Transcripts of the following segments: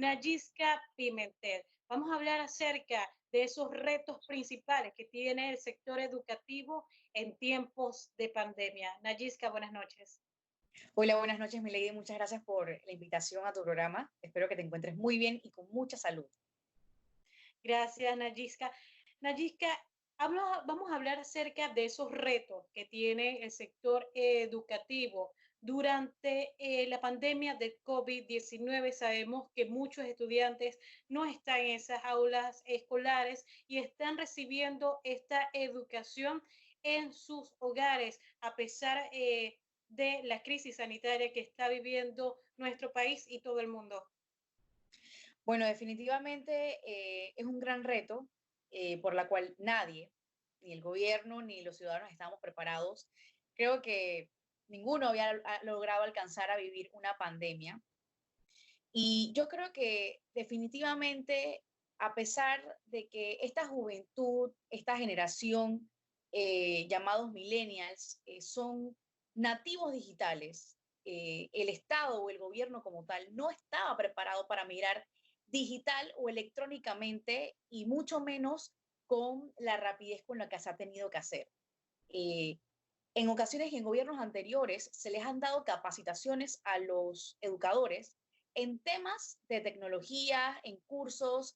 Nayiska Pimentel. Vamos a hablar acerca de esos retos principales que tiene el sector educativo en tiempos de pandemia. Nayiska, buenas noches. Hola, buenas noches, Milady. Muchas gracias por la invitación a tu programa. Espero que te encuentres muy bien y con mucha salud. Gracias, Nayiska. Nayiska, vamos a hablar acerca de esos retos que tiene el sector educativo. Durante la pandemia del COVID-19 sabemos que muchos estudiantes no están en esas aulas escolares y están recibiendo esta educación en sus hogares, a pesar de la crisis sanitaria que está viviendo nuestro país y todo el mundo. Bueno, definitivamente es un gran reto por la cual nadie, ni el gobierno ni los ciudadanos estamos preparados. Creo que ninguno había logrado alcanzar a vivir una pandemia. Y yo creo que definitivamente, a pesar de que esta juventud, esta generación llamados millennials, son nativos digitales, el Estado o el gobierno como tal no estaba preparado para migrar digital o electrónicamente y mucho menos con la rapidez con la que se ha tenido que hacer. Eh, en ocasiones y en gobiernos anteriores se les han dado capacitaciones a los educadores en temas de tecnología, en cursos,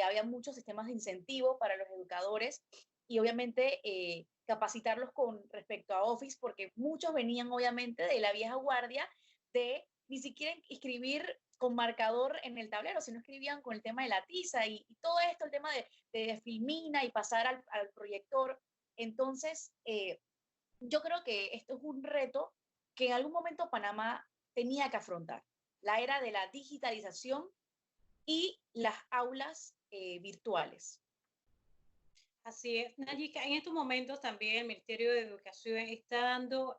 había muchos sistemas de incentivo para los educadores y obviamente capacitarlos con respecto a Office, porque muchos venían obviamente de la vieja guardia de ni siquiera escribir con marcador en el tablero, sino escribían con el tema de la tiza y todo esto, el tema de filmina y pasar al proyector. Entonces, yo creo que esto es un reto que en algún momento Panamá tenía que afrontar, la era de la digitalización y las aulas virtuales. Así es, Nayika, en estos momentos también el Ministerio de Educación está dando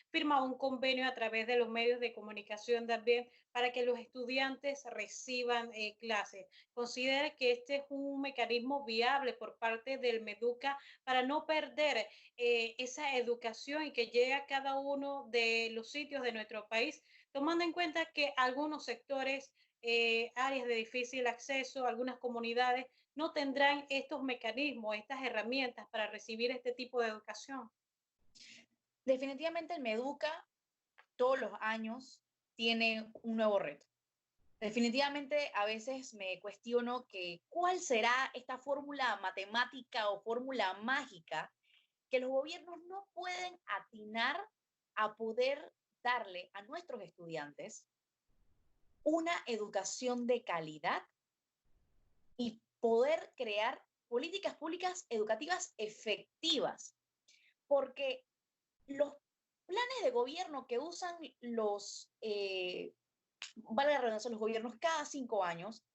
firma un convenio a través de los medios de comunicación también para que los estudiantes reciban clases. Considera que este es un mecanismo viable por parte del MEDUCA para no perder esa educación y que llegue a cada uno de los sitios de nuestro país, tomando en cuenta que algunos sectores, áreas de difícil acceso, algunas comunidades, no tendrán estos mecanismos, estas herramientas para recibir este tipo de educación. Definitivamente el MEDUCA todos los años tiene un nuevo reto. Definitivamente a veces me cuestiono que cuál será esta fórmula matemática o fórmula mágica que los gobiernos no pueden atinar a poder darle a nuestros estudiantes una educación de calidad y poder crear políticas públicas educativas efectivas, porque los planes de gobierno que usan vale la redundancia, los gobiernos cada 5 años,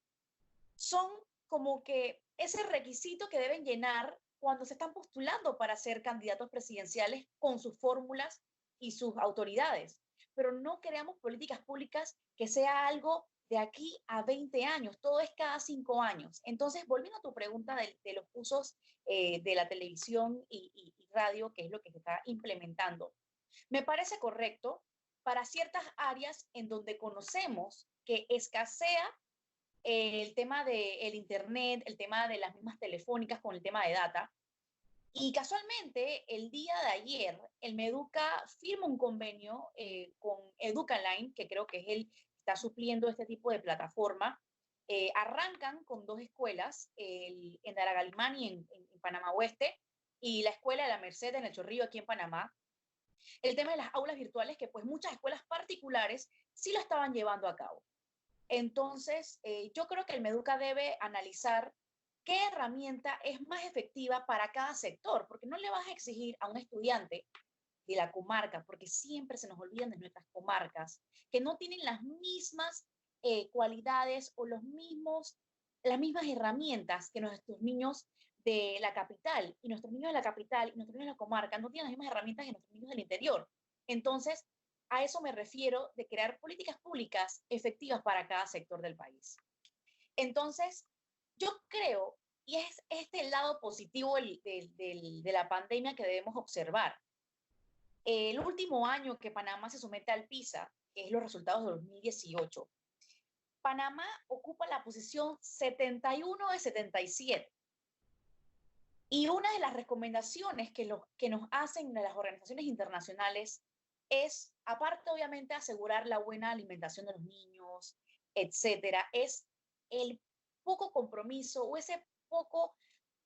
son como que ese requisito que deben llenar cuando se están postulando para ser candidatos presidenciales con sus fórmulas y sus autoridades. Pero no creamos políticas públicas que sea algo de aquí a 20 años, todo es cada 5 años. Entonces, volviendo a tu pregunta de los usos de la televisión y radio, que es lo que se está implementando, me parece correcto para ciertas áreas en donde conocemos que escasea el tema del internet, el tema de las mismas telefónicas con el tema de data. Y casualmente, el día de ayer, el Meduca firma un convenio con Educaline, que creo que es el que está supliendo este tipo de plataforma. Arrancan con 2 escuelas, en Aragalimani, en Panamá Oeste, y la escuela de la Merced en el Chorrillo, aquí en Panamá. El tema de las aulas virtuales, que pues muchas escuelas particulares sí lo estaban llevando a cabo. Entonces, yo creo que el Meduca debe analizar qué herramienta es más efectiva para cada sector, porque no le vas a exigir a un estudiante de la comarca, porque siempre se nos olvidan de nuestras comarcas, que no tienen las mismas cualidades o las mismas herramientas que nuestros niños de la capital, y nuestros niños de la capital y nuestros niños de la comarca no tienen las mismas herramientas que nuestros niños del interior. Entonces, a eso me refiero de crear políticas públicas efectivas para cada sector del país. Entonces, yo creo, y es este el lado positivo de la pandemia que debemos observar. El último año que Panamá se somete al PISA, que es los resultados de 2018, Panamá ocupa la posición 71 de 77. Y una de las recomendaciones que nos hacen las organizaciones internacionales es, aparte obviamente asegurar la buena alimentación de los niños, etcétera, es el poco compromiso o ese poco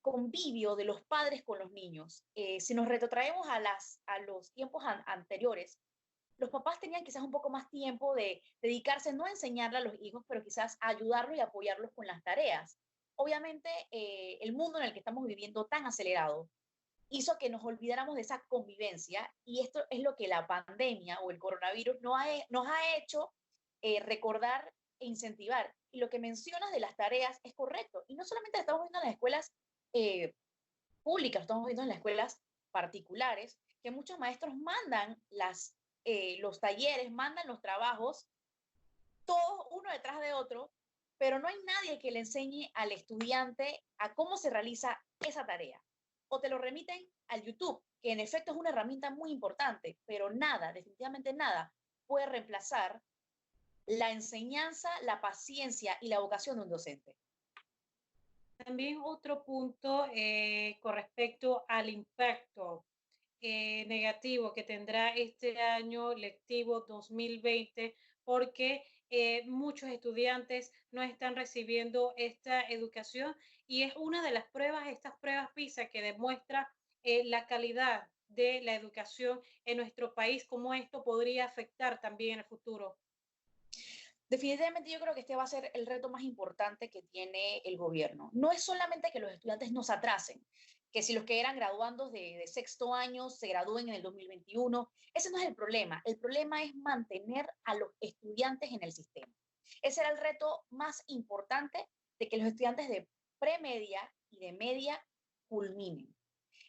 convivio de los padres con los niños. Si nos retrotraemos a los tiempos anteriores, los papás tenían quizás un poco más tiempo de dedicarse no a enseñarle a los hijos, pero quizás a ayudarlos y apoyarlos con las tareas. Obviamente, el mundo en el que estamos viviendo tan acelerado hizo que nos olvidáramos de esa convivencia y esto es lo que la pandemia o el coronavirus nos ha hecho recordar e incentivar. Y lo que mencionas de las tareas es correcto. Y no solamente lo estamos viendo en las escuelas eh, públicas, lo estamos viendo en las escuelas particulares, que muchos maestros mandan los talleres, mandan los trabajos, todos uno detrás de otro, pero no hay nadie que le enseñe al estudiante a cómo se realiza esa tarea. O te lo remiten al YouTube, que en efecto es una herramienta muy importante, pero nada, definitivamente nada, puede reemplazar la enseñanza, la paciencia y la vocación de un docente. También otro punto con respecto al impacto negativo que tendrá este año lectivo 2020, porque muchos estudiantes no están recibiendo esta educación y es una de las pruebas, estas pruebas PISA que demuestra la calidad de la educación en nuestro país, cómo esto podría afectar también en el futuro. Definitivamente yo creo que este va a ser el reto más importante que tiene el gobierno. No es solamente que los estudiantes no se atrasen, que si los que eran graduandos de sexto año se gradúen en el 2021, ese no es el problema. El problema es mantener a los estudiantes en el sistema. Ese era el reto más importante de que los estudiantes de premedia y de media culminen.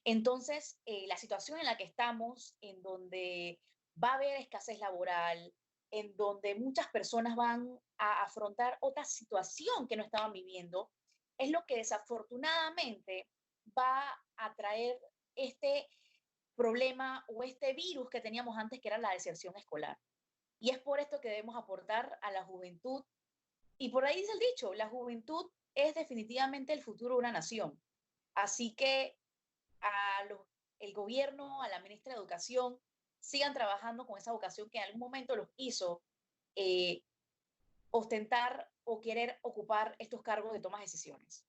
Entonces, la situación en la que estamos, en donde va a haber escasez laboral, en donde muchas personas van a afrontar otra situación que no estaban viviendo, es lo que desafortunadamente va a traer este problema o este virus que teníamos antes, que era la deserción escolar. Y es por esto que debemos aportar a la juventud. Y por ahí dice el dicho, la juventud es definitivamente el futuro de una nación. Así que a los, el gobierno, a la ministra de Educación, sigan trabajando con esa vocación que en algún momento los hizo eh, ostentar o querer ocupar estos cargos de toma de decisiones.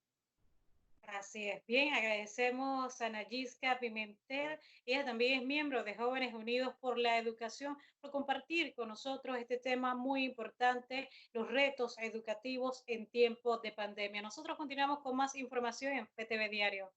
Así es. Bien, agradecemos a Nayiska Pimentel. Ella también es miembro de Jóvenes Unidos por la Educación, por compartir con nosotros este tema muy importante, los retos educativos en tiempos de pandemia. Nosotros continuamos con más información en PTV Diario.